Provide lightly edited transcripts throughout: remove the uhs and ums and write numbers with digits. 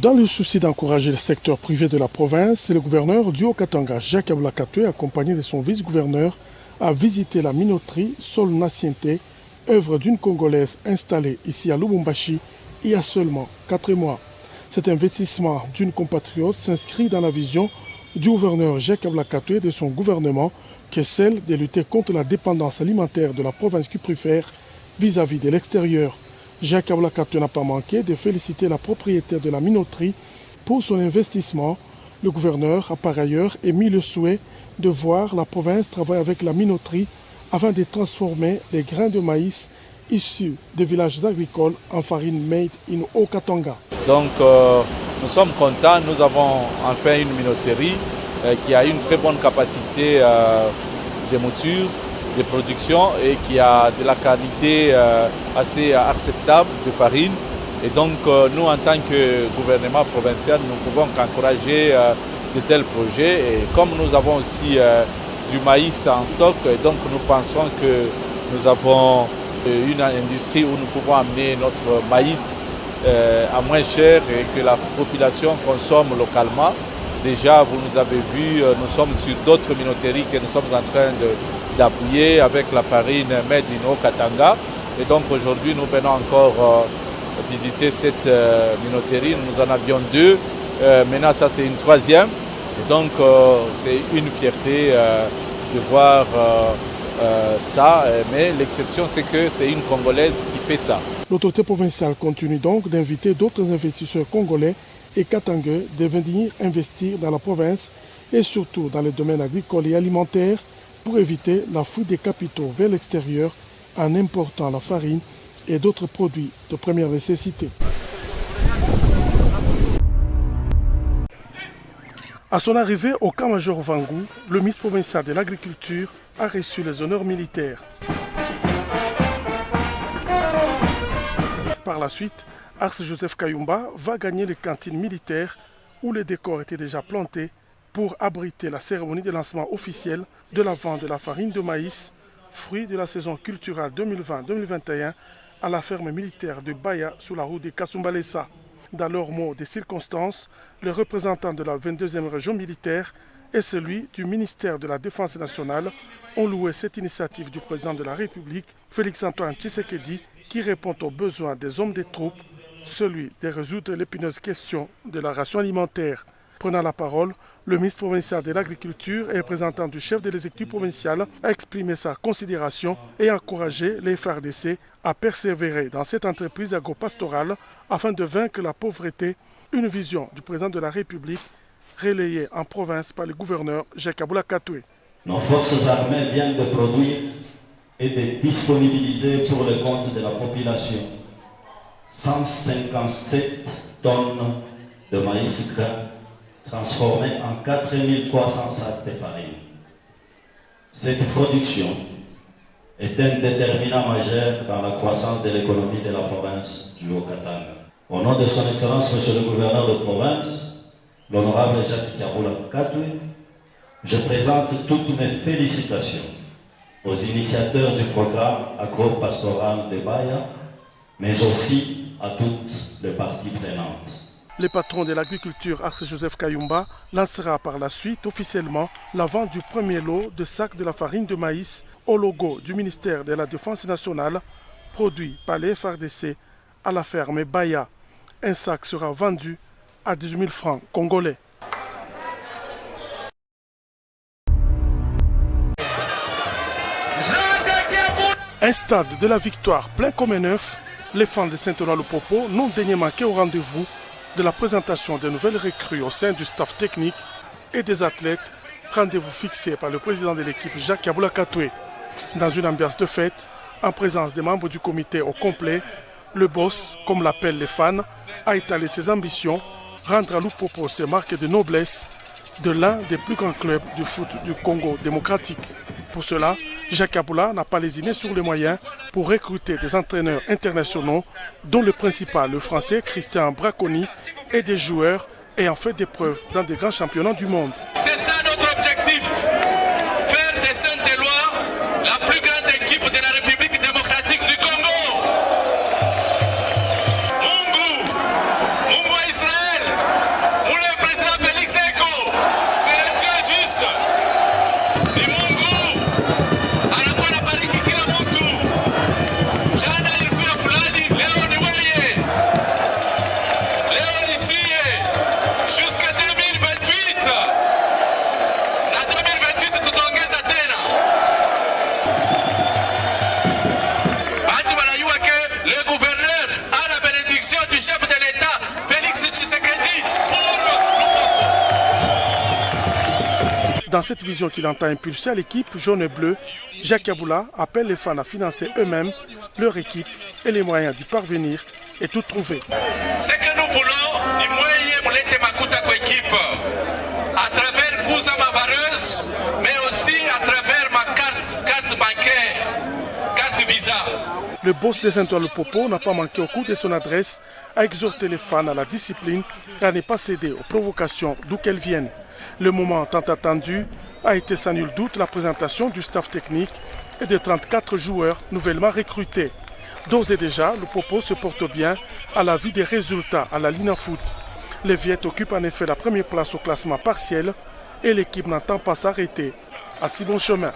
Dans le souci d'encourager le secteur privé de la province, le gouverneur du Haut-Katanga, Jacques Aboula Katoué, accompagné de son vice-gouverneur, a visité la minoterie Sol Naciente, œuvre d'une Congolaise installée ici à Lubumbashi il y a seulement 4 mois. Cet investissement d'une compatriote s'inscrit dans la vision du gouverneur Jacques Aboula Katoué et de son gouvernement, qui est celle de lutter contre la dépendance alimentaire de la province cuprifère vis-à-vis de l'extérieur. Jacques Aboula Katoué n'a pas manqué de féliciter la propriétaire de la minoterie pour son investissement. Le gouverneur a par ailleurs émis le souhait de voir la province travailler avec la minoterie afin de transformer les grains de maïs issus des villages agricoles en farine made in Haut-Katanga. Donc nous sommes contents, nous avons enfin une minoterie qui a une très bonne capacité de mouture, de production et qui a de la qualité assez acceptable de farine. Et donc nous, en tant que gouvernement provincial, nous pouvons qu'encourager de tels projets. Et comme nous avons aussi du maïs en stock, et donc nous pensons que nous avons une industrie où nous pouvons amener notre maïs à moins cher et que la population consomme localement. Déjà, vous nous avez vu, nous sommes sur d'autres minoteries que nous sommes en train d'appuyer avec la farine made in Haut-Katanga. Et donc aujourd'hui, nous venons encore visiter cette minoterie. Nous en avions 2. Maintenant, ça c'est une 3e. Et donc, c'est une fierté de voir ça. Mais l'exception, c'est que c'est une Congolaise qui fait ça. L'autorité provinciale continue donc d'inviter d'autres investisseurs congolais et katangais de venir investir dans la province et surtout dans les domaines agricoles et alimentaires pour éviter la fuite des capitaux vers l'extérieur en important la farine et d'autres produits de première nécessité. À son arrivée au camp-major Vangou, le ministre provincial de l'Agriculture a reçu les honneurs militaires. Par la suite, Arce Joseph Kayumba va gagner les cantines militaires où les décors étaient déjà plantés pour abriter la cérémonie de lancement officiel de la vente de la farine de maïs, fruit de la saison culturelle 2020-2021 à la ferme militaire de Baya sous la route de Kasumbalesa. Dans leurs mots de circonstances, les représentants de la 22e région militaire et celui du ministère de la Défense nationale ont loué cette initiative du président de la République, Félix-Antoine Tshisekedi, qui répond aux besoins des hommes des troupes, celui de résoudre l'épineuse question de la ration alimentaire. Prenant la parole, le ministre provincial de l'Agriculture et représentant du chef de l'exécutif provincial a exprimé sa considération et encouragé les FARDC à persévérer dans cette entreprise agro-pastorale afin de vaincre la pauvreté, une vision du président de la République relayée en province par le gouverneur Jacques Aboula Katoué. Nos forces armées viennent de produire et de disponibiliser pour le compte de la population 157 tonnes de maïs gras transformé en 4300 sacs de farine. Cette production est un déterminant majeur dans la croissance de l'économie de la province du Haut-Katanga. Au nom de son Excellence, Monsieur le gouverneur de province, l'honorable Jacques Aboula Katoué, je présente toutes mes félicitations aux initiateurs du programme agro-pastoral de Baya, mais aussi à toutes les parties prenantes. Le patron de l'agriculture, Arce Joseph Kayumba, lancera par la suite officiellement la vente du premier lot de sacs de la farine de maïs au logo du ministère de la Défense nationale, produit par les FARDC à la ferme Baya. Un sac sera vendu à 18 000 francs congolais. Un stade de la victoire plein comme un œuf, les fans de Saint-Ouen-le-Popo n'ont daigné manquer au rendez-vous de la présentation de nouvelles recrues au sein du staff technique et des athlètes, rendez-vous fixé par le président de l'équipe Jacques Aboula Katoué. Dans une ambiance de fête, en présence des membres du comité au complet, le boss, comme l'appellent les fans, a étalé ses ambitions, rendre à Lupopo ses marques de noblesse de l'un des plus grands clubs du foot du Congo démocratique. Pour cela, Jacques Aboula n'a pas lésiné sur les moyens pour recruter des entraîneurs internationaux, dont le principal, le français Christian Braconi, et des joueurs ayant fait des preuves dans des grands championnats du monde. C'est ça notre objectif, faire de Saint-Éloi la plus grande équipe de la République démocratique du Congo. Mungu Israël, Dans cette vision qu'il entend impulser à l'équipe jaune et bleue, Jacques Aboula appelle les fans à financer eux-mêmes leur équipe et les moyens d'y parvenir et tout trouver. Ce que nous voulons, ni moyen pour l'été Makuta équipe, à travers Kouza Mavareuse, mais aussi à travers ma carte bancaire, carte Visa. Le boss des Étoiles Popo n'a pas manqué au cours de son adresse à exhorter les fans à la discipline et à ne pas céder aux provocations d'où qu'elles viennent. Le moment tant attendu a été sans nul doute la présentation du staff technique et des 34 joueurs nouvellement recrutés. D'ores et déjà, le Popo se porte bien à la vue des résultats à la ligne foot. Les Viettes occupent en effet la première place au classement partiel et l'équipe n'entend pas s'arrêter à si bon chemin.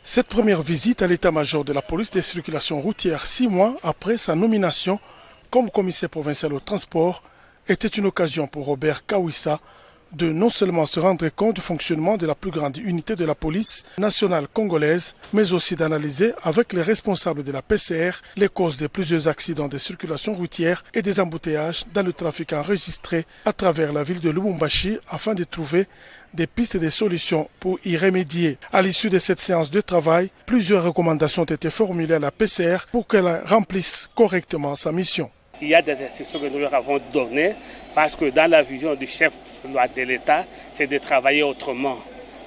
Cette première visite à l'état-major de la police des circulations routières 6 mois après sa nomination comme commissaire provincial au transport était une occasion pour Robert Kawissa de non seulement se rendre compte du fonctionnement de la plus grande unité de la police nationale congolaise, mais aussi d'analyser avec les responsables de la PCR les causes de plusieurs accidents de circulation routière et des embouteillages dans le trafic enregistré à travers la ville de Lubumbashi afin de trouver des pistes et des solutions pour y remédier. À l'issue de cette séance de travail, plusieurs recommandations ont été formulées à la PCR pour qu'elle remplisse correctement sa mission. Il y a des instructions que nous leur avons données parce que dans la vision du chef de l'État, c'est de travailler autrement.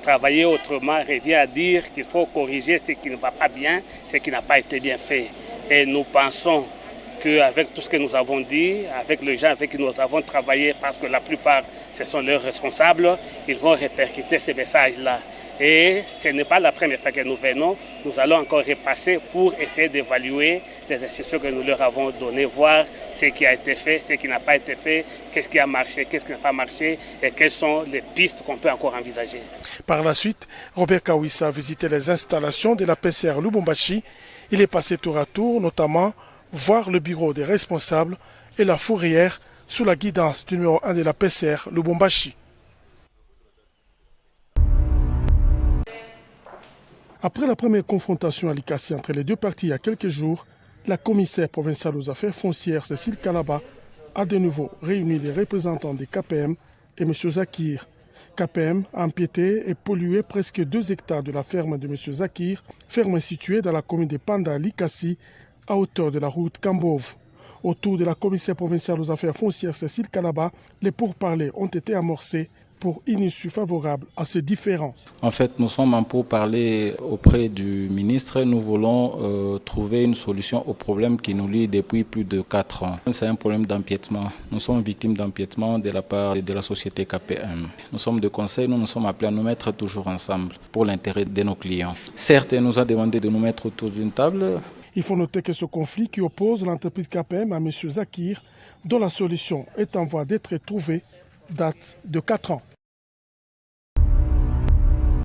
Travailler autrement revient à dire qu'il faut corriger ce qui ne va pas bien, ce qui n'a pas été bien fait. Et nous pensons qu'avec tout ce que nous avons dit, avec les gens avec qui nous avons travaillé, parce que la plupart, ce sont leurs responsables, ils vont répercuter ces messages-là. Et ce n'est pas la première fois que nous venons, nous allons encore repasser pour essayer d'évaluer les instructions que nous leur avons données, voir ce qui a été fait, ce qui n'a pas été fait, qu'est-ce qui a marché, qu'est-ce qui n'a pas marché et quelles sont les pistes qu'on peut encore envisager. Par la suite, Robert Kawissa a visité les installations de la PCR Lubumbashi. Il est passé tour à tour, notamment voir le bureau des responsables et la fourrière sous la guidance du numéro 1 de la PCR Lubumbashi. Après la première confrontation à Likasi entre les deux parties il y a quelques jours, la commissaire provinciale aux affaires foncières Cécile Kalaba a de nouveau réuni les représentants des KPM et M. Zakir. KPM a empiété et pollué presque 2 hectares de la ferme de M. Zakir, ferme située dans la commune de Panda, Likasi, à hauteur de la route Kambove. Autour de la commissaire provinciale aux affaires foncières Cécile Kalaba, les pourparlers ont été amorcés pour une issue favorable à ces différends. En fait, nous sommes en pourparlers auprès du ministre. Nous voulons trouver une solution au problème qui nous lie depuis plus de 4 ans. C'est un problème d'empiètement. Nous sommes victimes d'empiètement de la part de la société KPM. Nous sommes de conseil, nous nous sommes appelés à nous mettre toujours ensemble pour l'intérêt de nos clients. Certes, elle nous a demandé de nous mettre autour d'une table. Il faut noter que ce conflit qui oppose l'entreprise KPM à M. Zakir, dont la solution est en voie d'être trouvée, date de 4 ans.